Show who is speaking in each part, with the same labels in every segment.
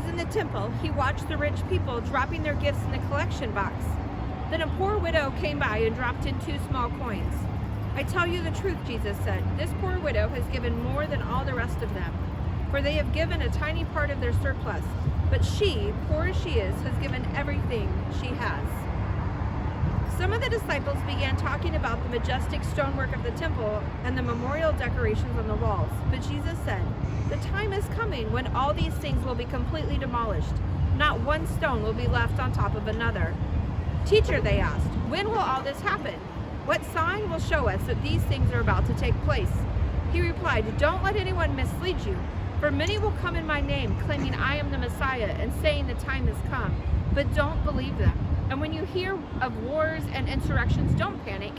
Speaker 1: was in the temple, he watched the rich people dropping their gifts in the collection box. Then a poor widow came by and dropped in 2 small coins. I tell you the truth, Jesus said, this poor widow has given more than all the rest of them, for they have given a tiny part of their surplus. But she, poor as she is, has given everything she has. Some of the disciples began talking about the majestic stonework of the temple and the memorial decorations on the walls. But Jesus said, the time is coming when all these things will be completely demolished. Not one stone will be left on top of another. Teacher, they asked, when will all this happen? What sign will show us that these things are about to take place? He replied, don't let anyone mislead you, for many will come in my name, claiming I am the Messiah and saying the time has come, but don't believe them. And when you hear of wars and insurrections, don't panic.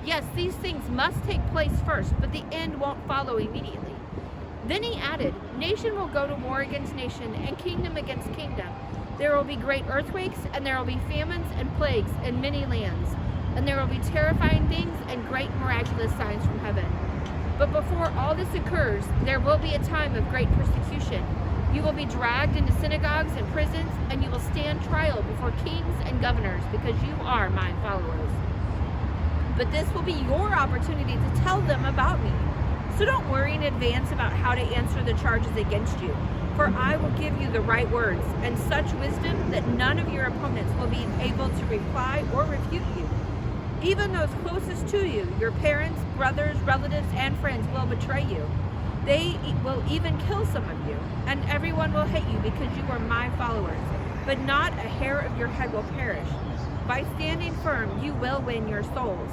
Speaker 1: Yes, these things must take place first, but the end won't follow immediately. Then he added, nation will go to war against nation and kingdom against kingdom. There will be great earthquakes, and there will be famines and plagues in many lands. And there will be terrifying things and great miraculous signs from heaven. But before all this occurs, there will be a time of great persecution. You will be dragged into synagogues and prisons, and you will stand trial before kings and governors because you are my followers. But this will be your opportunity to tell them about me. So don't worry in advance about how to answer the charges against you, for I will give you the right words and such wisdom that none of your opponents will be able to reply or refute you. Even those closest to you, your parents, brothers, relatives, and friends will betray you. They will even kill some of you, and everyone will hate you because you are my followers. But not a hair of your head will perish. By standing firm, you will win your souls.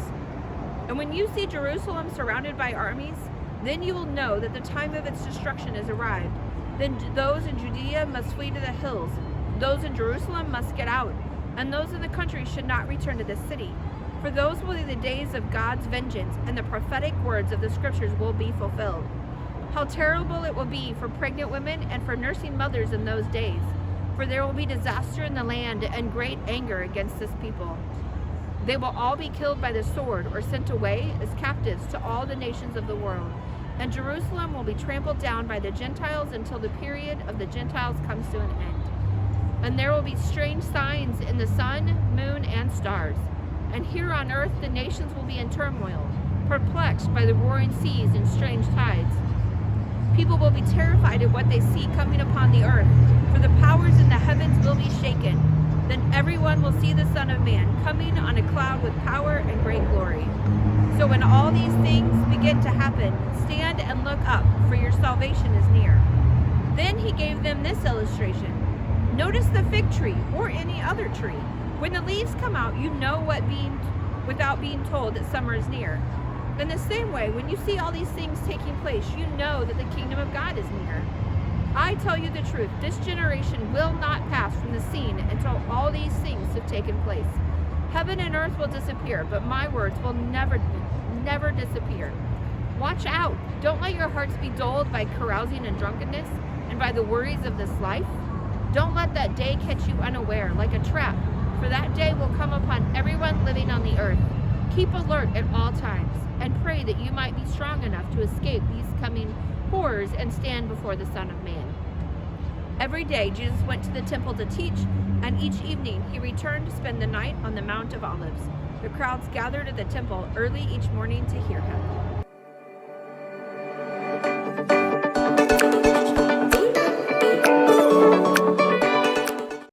Speaker 1: And when you see Jerusalem surrounded by armies, then you will know that the time of its destruction has arrived. Then those in Judea must flee to the hills. Those in Jerusalem must get out, and those in the country should not return to the city. For those will be the days of God's vengeance, and the prophetic words of the scriptures will be fulfilled. How terrible it will be for pregnant women and for nursing mothers in those days. For there will be disaster in the land and great anger against this people. They will all be killed by the sword or sent away as captives to all the nations of the world. And Jerusalem will be trampled down by the Gentiles until the period of the Gentiles comes to an end. And there will be strange signs in the sun, moon, and stars. And here on earth the nations will be in turmoil, perplexed by the roaring seas and strange tides. People will be terrified at what they see coming upon the earth, for the powers in the heavens will be shaken. Then everyone will see the Son of Man coming on a cloud with power and great glory. So when all these things begin to happen, stand and look up, for your salvation is near. Then he gave them this illustration. Notice the fig tree or any other tree. When the leaves come out, you know without being told that summer is near. In the same way, when you see all these things taking place, you know that the kingdom of God is near. I tell you the truth, this generation will not pass from the scene until all these things have taken place. Heaven and earth will disappear, but my words will never disappear. Watch out! Don't let your hearts be dulled by carousing and drunkenness, and by the worries of this life. Don't let that day catch you unaware, like a trap, for that day will come upon everyone living on the earth. Keep alert at all times, and pray that you might be strong enough to escape these coming horrors and stand before the Son of Man. Every day Jesus went to the temple to teach, and each evening he returned to spend the night on the Mount of Olives. The crowds gathered at the temple early each morning to hear him.